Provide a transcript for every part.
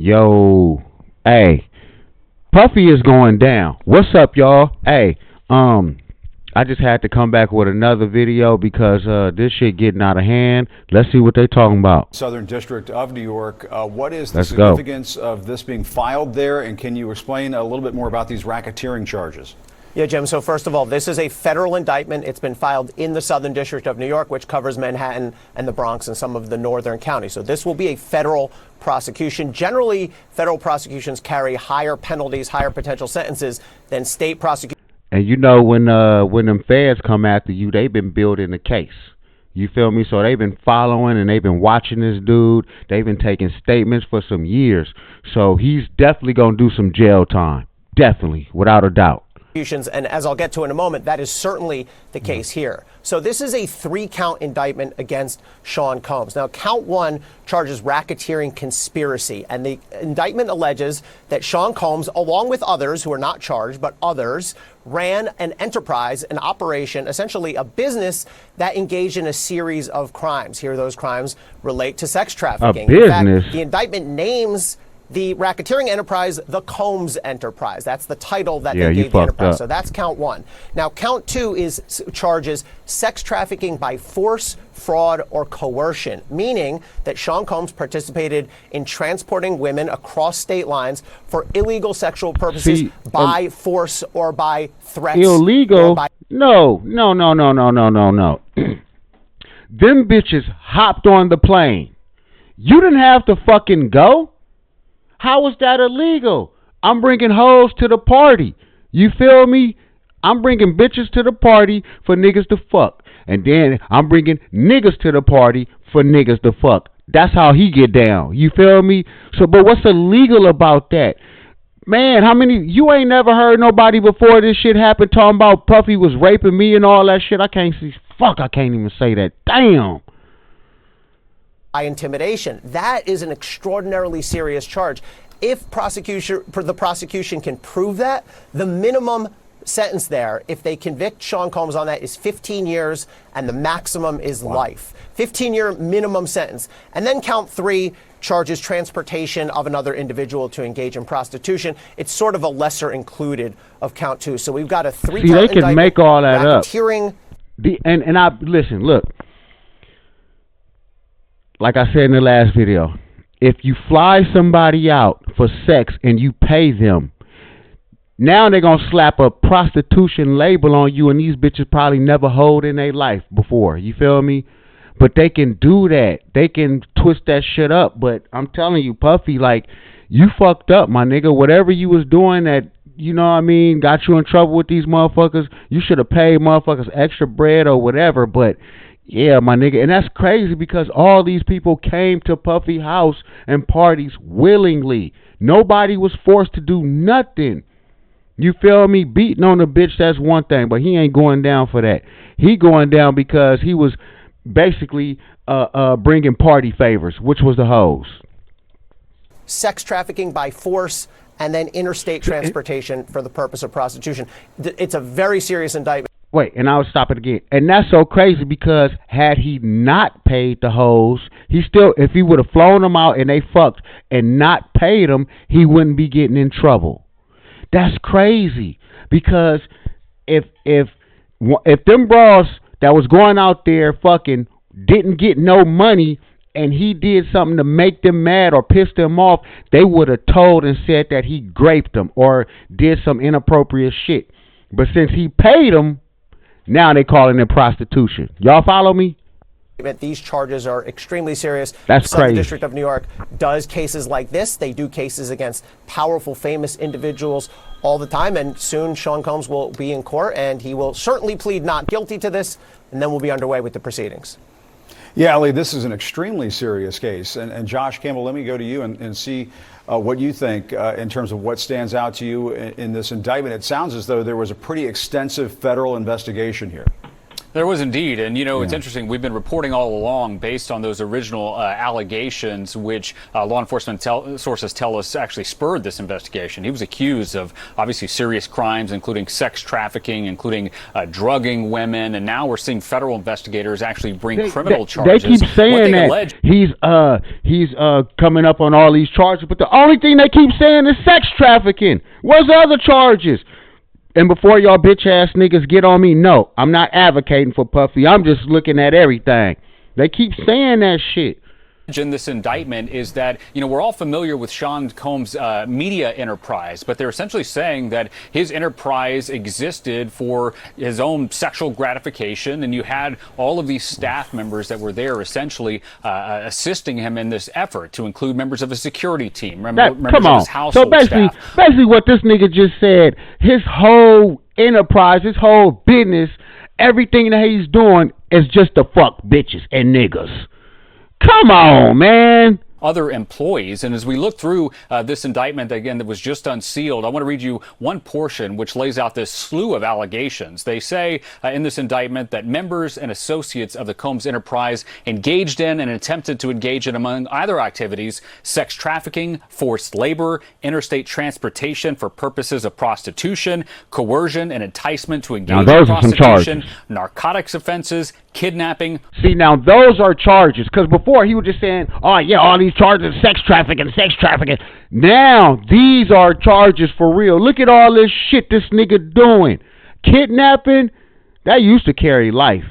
Yo, hey, Puffy is going down. What's up, y'all? Hey, I just had to come back with another video because this shit getting out of hand. Let's see what they talking about. Southern District of New York. What is the Let's go. significance of this being filed there, and can you explain a little bit more about these racketeering charges? Yeah, Jim. So first of all, this is a federal indictment. It's been filed in the Southern District of New York, which covers Manhattan and the Bronx and some of the northern counties. So this will be a federal prosecution. Generally, federal prosecutions carry higher penalties, higher potential sentences than state prosecutions. And you know when them feds come after you, they've been building a case. You feel me? So they've been following and they've been watching this dude. They've been taking statements for some years. So he's definitely gonna do some jail time. Definitely, without a doubt. And as I'll get to in a moment, that is certainly the case here. So this is a 3-count indictment against Sean Combs. Now, count 1 charges racketeering conspiracy, and the indictment alleges that Sean Combs, along with others who are not charged, but others, ran an enterprise, an operation, essentially a business that engaged in a series of crimes. Here, those crimes relate to sex trafficking. A business? In fact, the indictment names the racketeering enterprise the Combs Enterprise. That's the title that they gave the enterprise. So that's count 1. Now, count 2 charges sex trafficking by force, fraud, or coercion, meaning that Sean Combs participated in transporting women across state lines for illegal sexual purposes by force or by threats. Illegal? No. Them bitches hopped on the plane. You didn't have to fucking go. How was that illegal? I'm bringing hoes to the party. You feel me? I'm bringing bitches to the party for niggas to fuck. And then I'm bringing niggas to the party for niggas to fuck. That's how he get down. You feel me? So, but what's illegal about that? Man, you ain't never heard nobody before this shit happened talking about Puffy was raping me and all that shit. I can't even say that. Damn. By intimidation. That is an extraordinarily serious charge. If the prosecution can prove that, the minimum sentence there, if they convict Sean Combs on that, is 15 years, and the maximum is life. 15-year minimum sentence. And then count 3 charges transportation of another individual to engage in prostitution. It's sort of a lesser included of count 2. So we've got a 3-count indictment. They can make all that up. Racketeering. Look. Like I said in the last video, if you fly somebody out for sex and you pay them, now they're going to slap a prostitution label on you, and these bitches probably never hoed in their life before. You feel me? But they can do that. They can twist that shit up. But I'm telling you, Puffy, like, you fucked up, my nigga. Whatever you was doing that, you know what I mean, got you in trouble with these motherfuckers, you should have paid motherfuckers extra bread or whatever. But yeah, my nigga, and that's crazy because all these people came to Puffy house and parties willingly. Nobody was forced to do nothing. You feel me? Beating on a bitch, that's one thing, but he ain't going down for that. He going down because he was basically bringing party favors, which was the hoes. Sex trafficking by force and then interstate transportation for the purpose of prostitution. It's a very serious indictment. Wait, and I'll stop it again. And that's so crazy because had he not paid the hoes, if he would have flown them out and they fucked and not paid them, he wouldn't be getting in trouble. That's crazy because if them bras that was going out there fucking didn't get no money and he did something to make them mad or piss them off, they would have told and said that he raped them or did some inappropriate shit. But since he paid them, now they calling it prostitution. Y'all follow me? These charges are extremely serious. That's crazy. The District of New York does cases like this. They do cases against powerful, famous individuals all the time. And soon Sean Combs will be in court, and he will certainly plead not guilty to this, and then we'll be underway with the proceedings. Yeah, Ali, this is an extremely serious case. And Josh Campbell, let me go to you and see what you think in terms of what stands out to you in this indictment. It sounds as though there was a pretty extensive federal investigation here. There was indeed. And, you know, it's interesting. We've been reporting all along based on those original allegations, which law enforcement sources tell us actually spurred this investigation. He was accused of obviously serious crimes, including sex trafficking, including drugging women. And now we're seeing federal investigators actually bring criminal charges. They keep saying that he's coming up on all these charges, but the only thing they keep saying is sex trafficking. Where's the other charges? And before y'all bitch ass niggas get on me, no, I'm not advocating for Puffy. I'm just looking at everything. They keep saying that shit. In this indictment is that, you know, we're all familiar with Sean Combs' media enterprise, but they're essentially saying that his enterprise existed for his own sexual gratification, and you had all of these staff members that were there essentially assisting him in this effort, to include members of his security team, members of his household staff. Basically what this nigga just said, his whole enterprise, his whole business, everything that he's doing is just to fuck bitches and niggas. Come on, man. Other employees. And as we look through this indictment, again, that was just unsealed, I want to read you one portion which lays out this slew of allegations. They say in this indictment that members and associates of the Combs enterprise engaged in and attempted to engage in, among other activities, sex trafficking, forced labor, interstate transportation for purposes of prostitution, coercion and enticement to engage in prostitution, narcotics offenses, kidnapping. See, now those are charges, because before he was just saying, oh yeah, all these charges, sex trafficking. Now these are charges for real. Look at all this shit this nigga doing. Kidnapping, that used to carry life.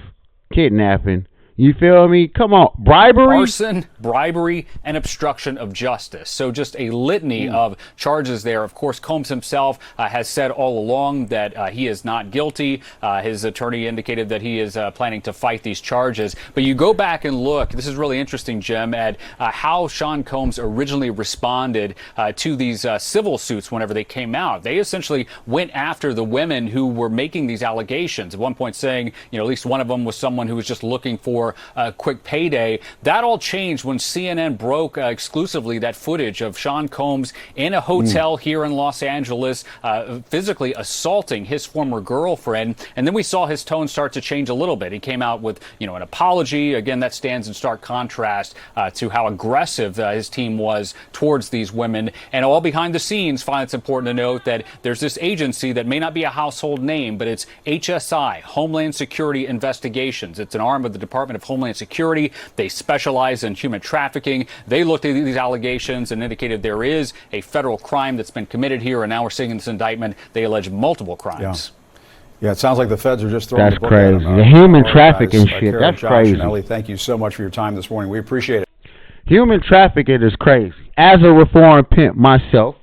Kidnapping. You feel me? Come on. Bribery? Arson, bribery, and obstruction of justice. So just a litany of charges there. Of course, Combs himself has said all along that he is not guilty. His attorney indicated that he is planning to fight these charges. But you go back and look, this is really interesting, Jim, at how Sean Combs originally responded to these civil suits whenever they came out. They essentially went after the women who were making these allegations. At one point saying, you know, at least one of them was someone who was just looking for a quick payday. That all changed when CNN broke exclusively that footage of Sean Combs in a hotel here in Los Angeles, physically assaulting his former girlfriend. And then we saw his tone start to change a little bit. He came out with, you know, an apology. Again, that stands in stark contrast to how aggressive his team was towards these women. And all behind the scenes, finally, it's important to note that there's this agency that may not be a household name, but it's HSI, Homeland Security Investigations. It's an arm of the Department of Homeland Security. They specialize in human trafficking. They looked at these allegations and indicated there is a federal crime that's been committed here, and now we're seeing in this indictment they allege multiple crimes. Yeah, it sounds like the feds are just throwing the book crazy. at them. The human trafficking shit, that's Josh crazy. And Ellie, thank you so much for your time this morning. We appreciate it. Human trafficking is crazy. As a reformed pimp myself,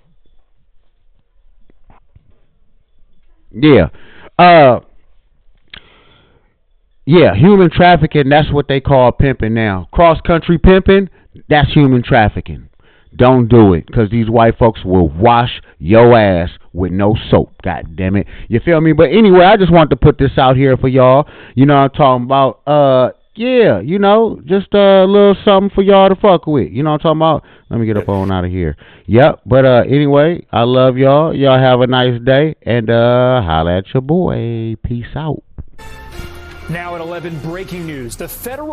human trafficking, that's what they call pimping now. Cross-country pimping, that's human trafficking. Don't do it, because these white folks will wash your ass with no soap. God damn it. You feel me? But anyway, I just want to put this out here for y'all. You know what I'm talking about? You know, just a little something for y'all to fuck with. You know what I'm talking about? Let me get up on out of here. Yep. But anyway, I love y'all. Y'all have a nice day. And holla at your boy. Peace out. Now at 11, breaking news. The federal